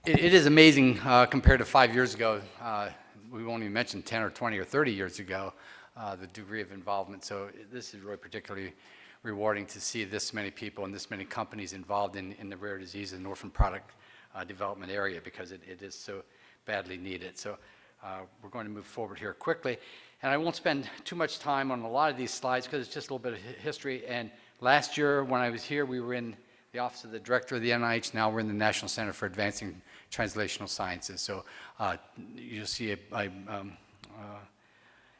It is amazing compared to 5 years ago. We won't even mention 10 or 20 or 30 years ago, the degree of involvement. So this is really particularly rewarding to see this many people and this many companies involved in the rare disease and orphan product development area, because it is so badly needed. So we're going to move forward here quickly. And I won't spend too much time on a lot of these slides because it's just a little bit of history. And last year when I was here, we were in the Office of the Director of the NIH. Now we're in the National Center for Advancing Translational Sciences. So you'll see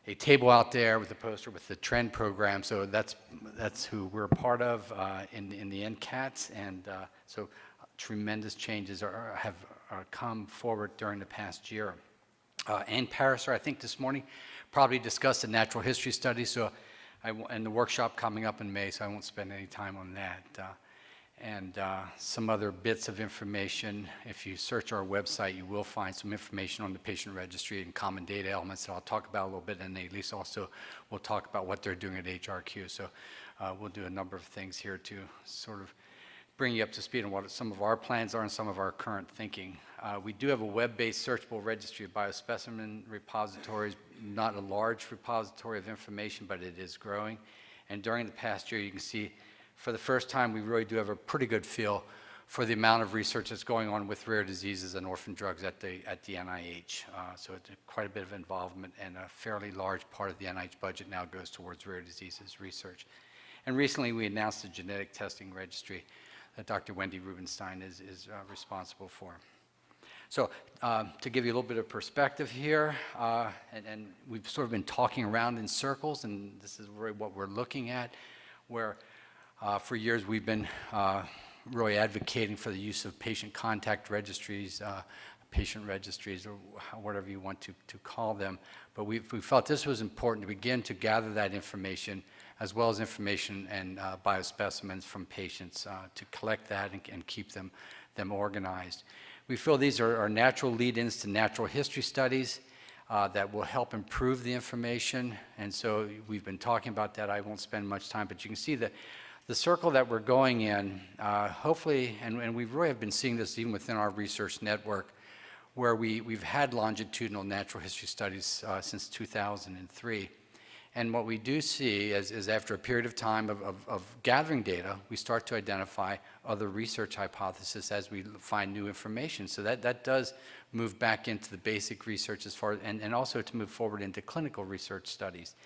a table out there with a poster with the TREND program. So that's who we're a part of in the NCATS. And so tremendous changes have come forward during the past year. Ann Pariser, I think this morning, probably discussed the natural history study. So and the workshop coming up in May, so I won't spend any time on that. And some other bits of information. If you search our website, you will find some information on the patient registry and common data elements that I'll talk about a little bit, and Elise also will talk about what they're doing at HRQ. So we'll do a number of things here to sort of bring you up to speed on what some of our plans are and some of our current thinking. We do have a web-based searchable registry of biospecimen repositories, not a large repository of information, but it is growing. And during the past year, you can see for the first time, we really do have a pretty good feel for the amount of research that's going on with rare diseases and orphan drugs at the NIH. So it's quite a bit of involvement, and a fairly large part of the NIH budget now goes towards rare diseases research. And recently, we announced a genetic testing registry that Dr. Wendy Rubenstein is responsible for. So to give you a little bit of perspective here, and we've sort of been talking around in circles, and this is really what we're looking at, where for years we've been really advocating for the use of patient contact registries, patient registries, or whatever you want to call them. But we felt this was important to begin to gather that information, as well as information and biospecimens from patients, to collect that and keep them organized. We feel these are natural lead-ins to natural history studies that will help improve the information. And so we've been talking about that. I won't spend much time, but you can see that the circle that we're going in, hopefully, and we really have been seeing this even within our research network, where we've had longitudinal natural history studies since 2003. And what we do see is after a period of time of gathering data, we start to identify other research hypotheses as we find new information. So that does move back into the basic research as far, and also to move forward into clinical research studies.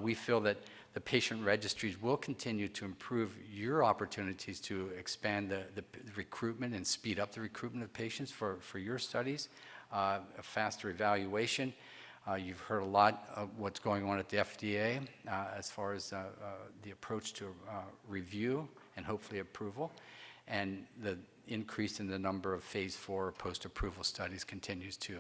We feel that the patient registries will continue to improve your opportunities to expand the recruitment and speed up the recruitment of patients for your studies, a faster evaluation. You've heard a lot of what's going on at the FDA as far as the approach to review and hopefully approval, and the increase in the number of phase 4 post-approval studies continues to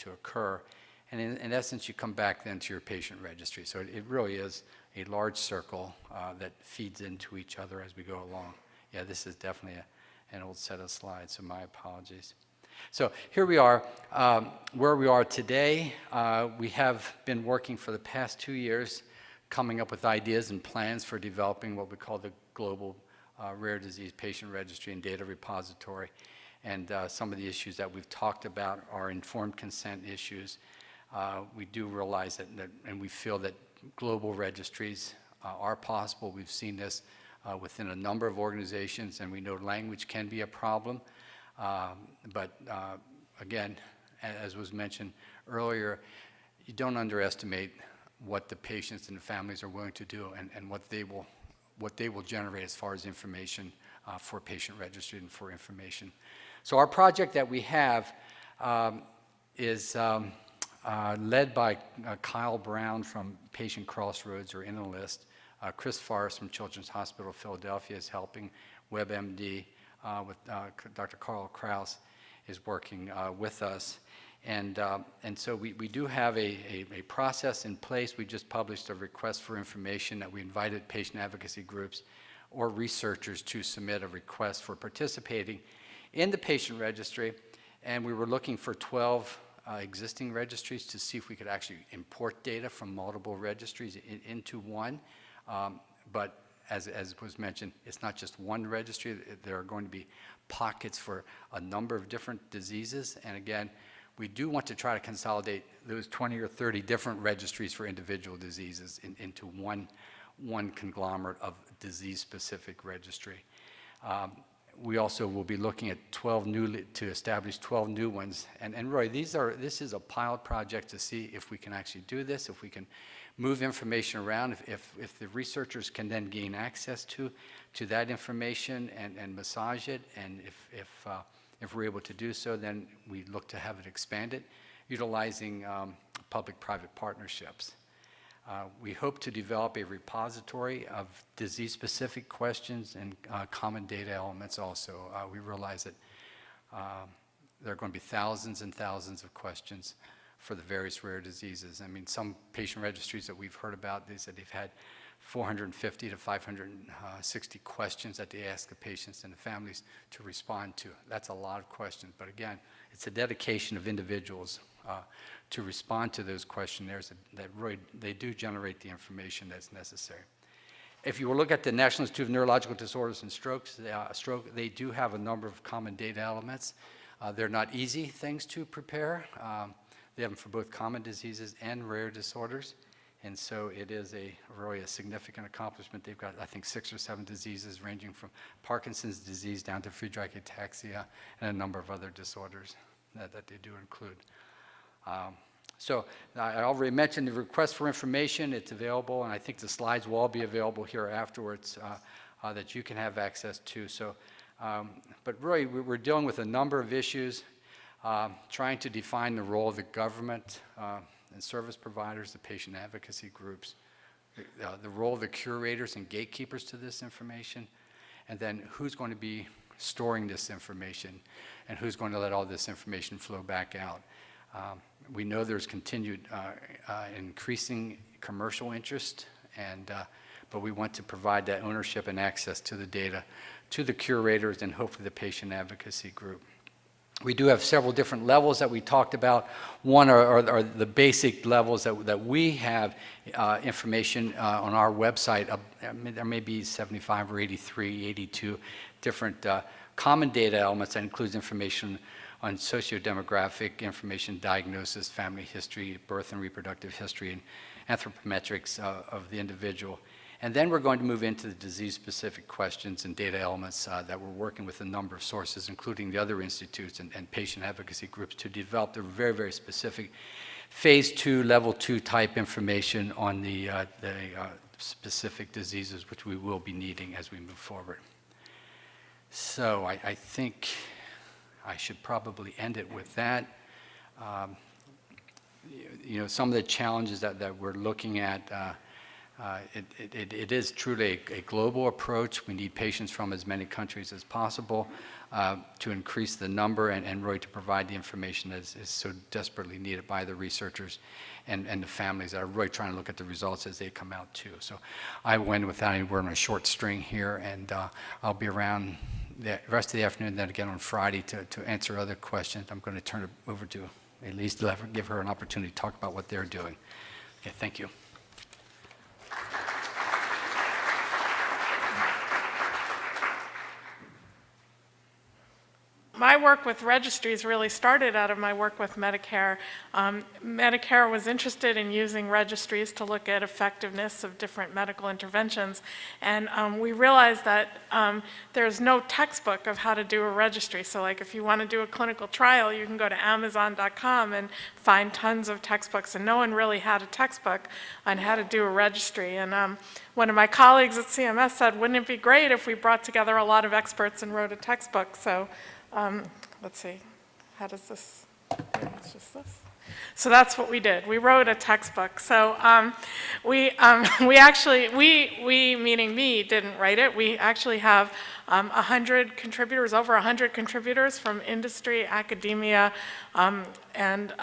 occur. And in essence, you come back then to your patient registry. So it really is a large circle that feeds into each other as we go along. Yeah, this is definitely an old set of slides, so my apologies. So here we are, where we are today. We have been working for the past 2 years, coming up with ideas and plans for developing what we call the Global Rare Disease Patient Registry and Data Repository. And some of the issues that we've talked about are informed consent issues. We do realize that, and we feel that global registries are possible. We've seen this within a number of organizations, and we know language can be a problem. But again, as was mentioned earlier, you don't underestimate what the patients and the families are willing to do, and what they will generate as far as information for patient registry and for information. So our project that we have is led by Kyle Brown from Patient Crossroads or Inalist. Chris Forrest from Children's Hospital of Philadelphia is helping. WebMD with Dr. Carl Kraus is working with us. And so we do have a process in place. We just published a request for information that we invited patient advocacy groups or researchers to submit a request for participating in the patient registry. And we were looking for 12 existing registries to see if we could actually import data from multiple registries into one. But as was mentioned, it's not just one registry. There are going to be pockets for a number of different diseases. And again, we do want to try to consolidate those 20 or 30 different registries for individual diseases into one conglomerate of disease-specific registry. We also will be looking at to establish 12 new ones. And Roy, this is a pilot project to see if we can actually do this, if we can move information around, if the researchers can then gain access to that information and massage it, and if we're able to do so, then we look to have it expanded, utilizing public-private partnerships. We hope to develop a repository of disease-specific questions and common data elements also. We realize that there are going to be thousands and thousands of questions for the various rare diseases. I mean, some patient registries that we've heard about, they said they've had 450 to 560 questions that they ask the patients and the families to respond to. That's a lot of questions, but again, it's a dedication of individuals to respond to those questionnaires that really, they do generate the information that's necessary. If you will look at the National Institute of Neurological Disorders and Stroke, they do have a number of common data elements. They're not easy things to prepare. They have them for both common diseases and rare disorders. And so it is really a significant accomplishment. They've got, I think, 6 or 7 diseases ranging from Parkinson's disease down to Friedreich ataxia and a number of other disorders that they do include. So I already mentioned the request for information. It's available, and I think the slides will all be available here afterwards that you can have access to. So, but really, we're dealing with a number of issues, trying to define the role of the government and service providers, the patient advocacy groups, the role of the curators and gatekeepers to this information, and then who's going to be storing this information and who's going to let all this information flow back out. We know there's continued increasing commercial interest, but we want to provide that ownership and access to the data to the curators and hopefully the patient advocacy group. We do have several different levels that we talked about. One are the basic levels that we have information on our website. There may be 75 or 83, 82 different common data elements that includes information on socio-demographic information, diagnosis, family history, birth and reproductive history, and anthropometrics of the individual. And then we're going to move into the disease-specific questions and data elements that we're working with a number of sources, including the other institutes and patient advocacy groups, to develop the very, very specific phase 2, level 2 type information on the specific diseases which we will be needing as we move forward. So I think I should probably end it with that. You know, some of the challenges that we're looking at, it is truly a global approach. We need patients from as many countries as possible to increase the number and really to provide the information that is so desperately needed by the researchers and the families that are really trying to look at the results as they come out too. So I went without any word on a short string here, and I'll be around the rest of the afternoon, then again on Friday to answer other questions. I'm going to turn it over to Elise to give her an opportunity to talk about what they're doing. Okay, thank you. My work with registries really started out of my work with Medicare. Medicare was interested in using registries to look at effectiveness of different medical interventions, and we realized that there's no textbook of how to do a registry. So like if you want to do a clinical trial, you can go to Amazon.com and find tons of textbooks, and no one really had a textbook on how to do a registry. And one of my colleagues at CMS said, wouldn't it be great if we brought together a lot of experts and wrote a textbook? So let's see, how does this, it's just this. So that's what we did. We wrote a textbook. So we meaning me, didn't write it. We actually have 100 contributors, over 100 contributors from industry, academia, and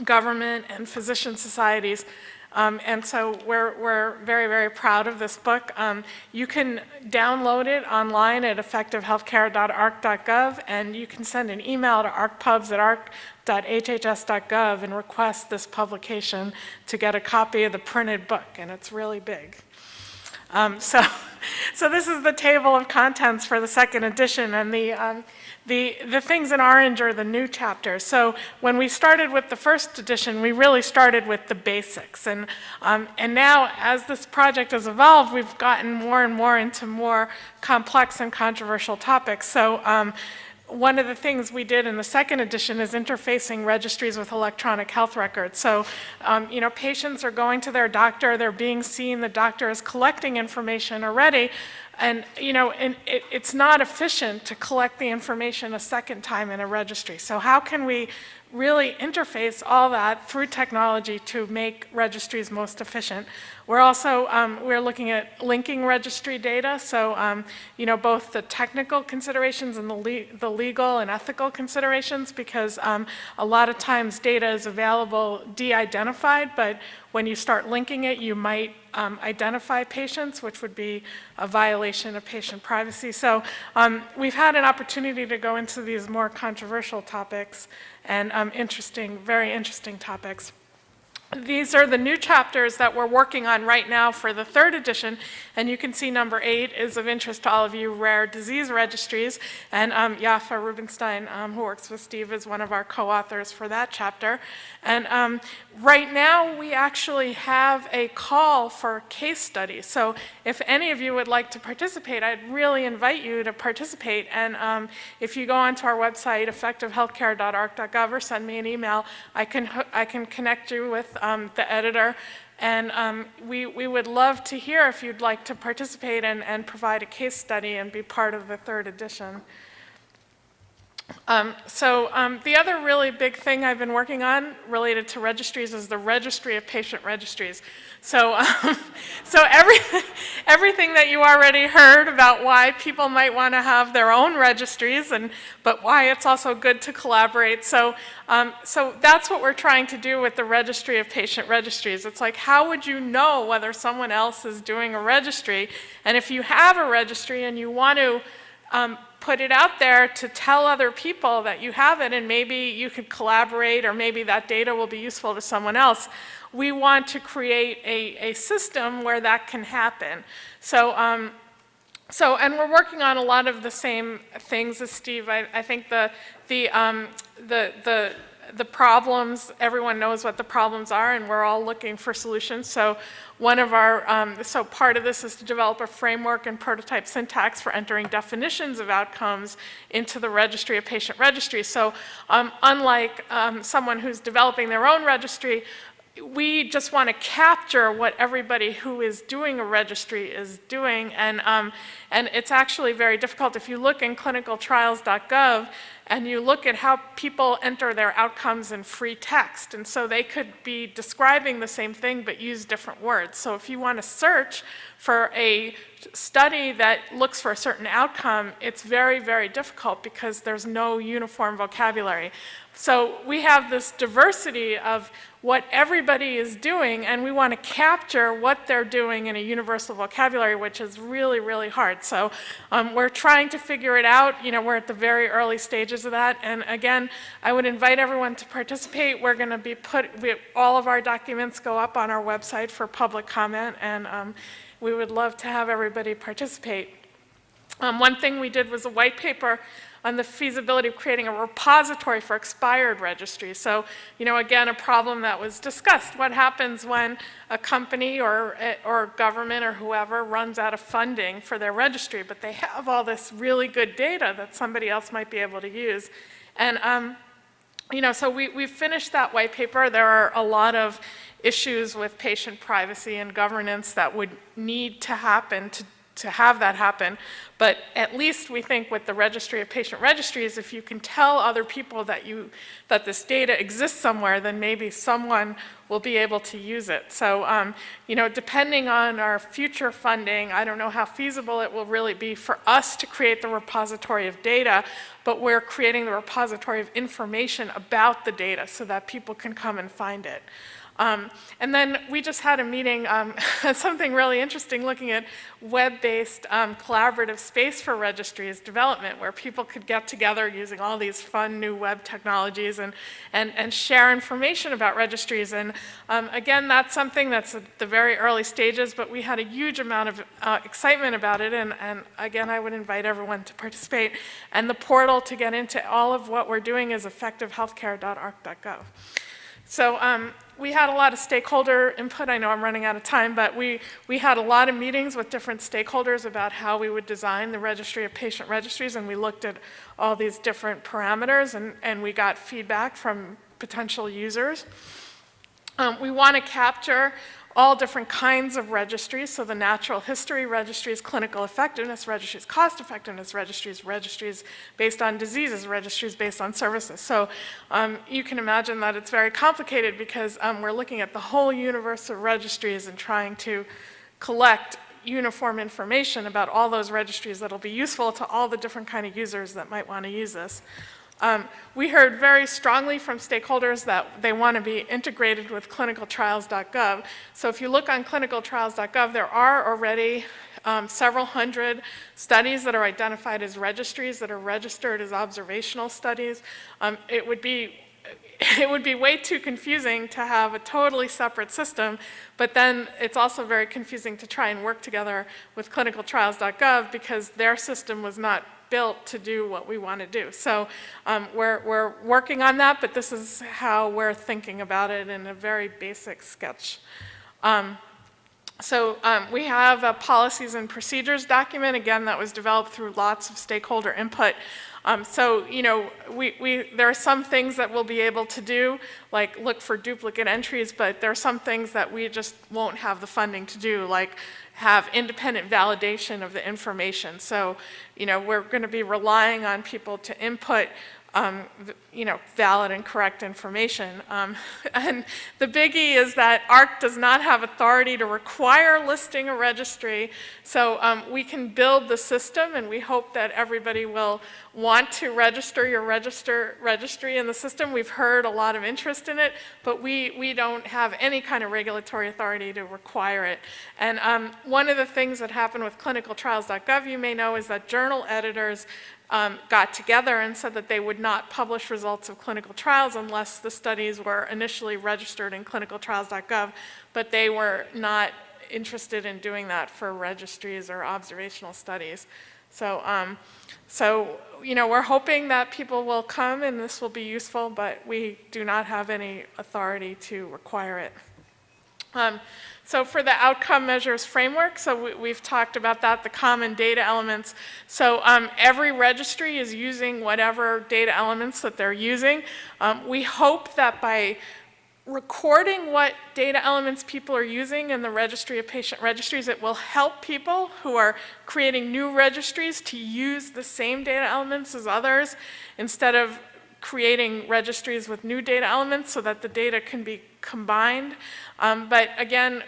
government and physician societies. And so we're very, very proud of this book. You can download it online at effectivehealthcare.arc.gov, and you can send an email to arcpubs@arc.hhs.gov and request this publication to get a copy of the printed book, and it's really big. So this is the table of contents for the second edition, and the things in orange are the new chapters. So when we started with the first edition, we really started with the basics, and now as this project has evolved, we've gotten more and more into more complex and controversial topics. So one of the things we did in the second edition is interfacing registries with electronic health records. So, patients are going to their doctor, they're being seen, the doctor is collecting information already, and, it's not efficient to collect the information a second time in a registry. So how can we really interface all that through technology to make registries most efficient? We're also we're looking at linking registry data, so both the technical considerations and the legal and ethical considerations, because a lot of times data is available de-identified, but when you start linking it, you might identify patients, which would be a violation of patient privacy. So we've had an opportunity to go into these more controversial topics and very interesting topics. These are the new chapters that we're working on right now for the third edition, and you can see number 8 is of interest to all of you, rare disease registries, and Yafa Rubinstein, who works with Steve, is one of our co-authors for that chapter. And right now, we actually have a call for case studies. So if any of you would like to participate, I'd really invite you to participate. And if you go onto our website, effectivehealthcare.arc.gov, or send me an email, I can connect you with the editor. And we would love to hear if you'd like to participate and provide a case study and be part of the third edition. The other really big thing I've been working on related to registries is the registry of patient registries. So everything that you already heard about why people might want to have their own registries, but why it's also good to collaborate. So that's what we're trying to do with the registry of patient registries. It's like, how would you know whether someone else is doing a registry? And if you have a registry and you want to put it out there to tell other people that you have it, and maybe you could collaborate, or maybe that data will be useful to someone else. We want to create a system where that can happen. And we're working on a lot of the same things as Steve. I think the problems, everyone knows what the problems are, and we're all looking for solutions. So one of our, so part of this is to develop a framework and prototype syntax for entering definitions of outcomes into the registry of patient registries. So unlike someone who's developing their own registry, we just want to capture what everybody who is doing a registry is doing, and it's actually very difficult. If you look in clinicaltrials.gov and you look at how people enter their outcomes in free text, and so they could be describing the same thing but use different words. So if you want to search for a study that looks for a certain outcome, it's very, very difficult because there's no uniform vocabulary. So we have this diversity of what everybody is doing, and we want to capture what they're doing in a universal vocabulary, which is really, really hard. So we're trying to figure it out. We're at the very early stages of that. And again, I would invite everyone to participate. We're going to be all of our documents go up on our website for public comment, and we would love to have everybody participate. One thing we did was a white paper on the feasibility of creating a repository for expired registries. So, again, a problem that was discussed. What happens when a company or government or whoever runs out of funding for their registry, but they have all this really good data that somebody else might be able to use? And, so we've finished that white paper. There are a lot of issues with patient privacy and governance that would need to happen to have that happen. But at least we think with the registry of patient registries, if you can tell other people that this data exists somewhere, then maybe someone will be able to use it. So, depending on our future funding, I don't know how feasible it will really be for us to create the repository of data, but we're creating the repository of information about the data so that people can come and find it. And then we just had a meeting, something really interesting, looking at web-based collaborative space for registries development, where people could get together using all these fun new web technologies and share information about registries. And again, that's something that's at the very early stages, but we had a huge amount of excitement about it. And again, I would invite everyone to participate. And the portal to get into all of what we're doing is effectivehealthcare.arc.gov. So we had a lot of stakeholder input. I know I'm running out of time, but we had a lot of meetings with different stakeholders about how we would design the registry of patient registries, and we looked at all these different parameters, and we got feedback from potential users. We want to capture all different kinds of registries, so the natural history registries, clinical effectiveness registries, cost effectiveness registries, registries based on diseases, registries based on services. So you can imagine that it's very complicated because we're looking at the whole universe of registries and trying to collect uniform information about all those registries that'll be useful to all the different kind of users that might want to use this. We heard very strongly from stakeholders that they want to be integrated with clinicaltrials.gov. So if you look on clinicaltrials.gov, there are already several hundred studies that are identified as registries that are registered as observational studies. It would be way too confusing to have a totally separate system, but then it's also very confusing to try and work together with clinicaltrials.gov because their system was not built to do what we want to do. So we're working on that, but this is how we're thinking about it in a very basic sketch. We have a policies and procedures document, again, that was developed through lots of stakeholder input. There are some things that we'll be able to do, like look for duplicate entries, but there are some things that we just won't have the funding to do, like have independent validation of the information. So, we're going to be relying on people to input valid and correct information. And the biggie is that ARC does not have authority to require listing a registry, so we can build the system, and we hope that everybody will want to register your registry in the system. We've heard a lot of interest in it, but we don't have any kind of regulatory authority to require it. And one of the things that happened with clinicaltrials.gov, you may know, is that journal editors got together and said that they would not publish results of clinical trials unless the studies were initially registered in clinicaltrials.gov, but they were not interested in doing that for registries or observational studies. So, we're hoping that people will come and this will be useful, but we do not have any authority to require it. So for the outcome measures framework, so we've talked about that, the common data elements. So every registry is using whatever data elements that they're using. We hope that by recording what data elements people are using in the registry of patient registries, it will help people who are creating new registries to use the same data elements as others instead of creating registries with new data elements so that the data can be combined. But again,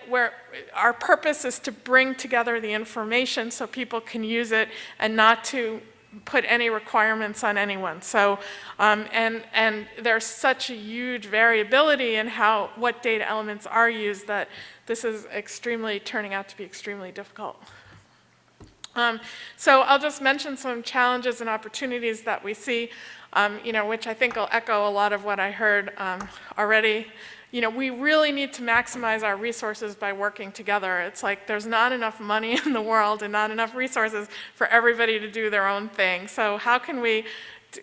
our purpose is to bring together the information so people can use it and not to put any requirements on anyone. So, and there's such a huge variability in what data elements are used that this is turning out to be extremely difficult. So I'll just mention some challenges and opportunities that we see, which I think will echo a lot of what I heard already. We really need to maximize our resources by working together. It's like there's not enough money in the world and not enough resources for everybody to do their own thing. So how can we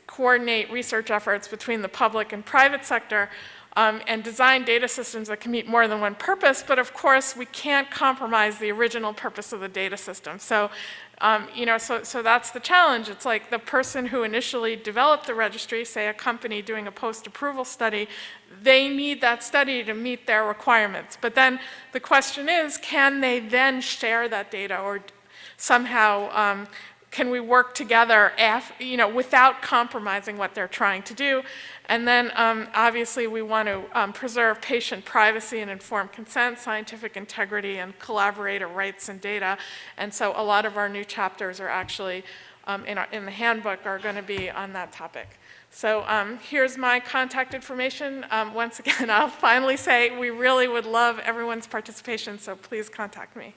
coordinate research efforts between the public and private sector and design data systems that can meet more than one purpose? But of course, we can't compromise the original purpose of the data system. So, so that's the challenge. It's like the person who initially developed the registry, say a company doing a post-approval study, they need that study to meet their requirements. But then the question is, can they then share that data, or somehow can we work together without compromising what they're trying to do? And then obviously we want to preserve patient privacy and informed consent, scientific integrity, and collaborator rights and data. And so a lot of our new chapters are actually in the handbook are going to be on that topic. So here's my contact information. Once again, I'll finally say we really would love everyone's participation, so please contact me.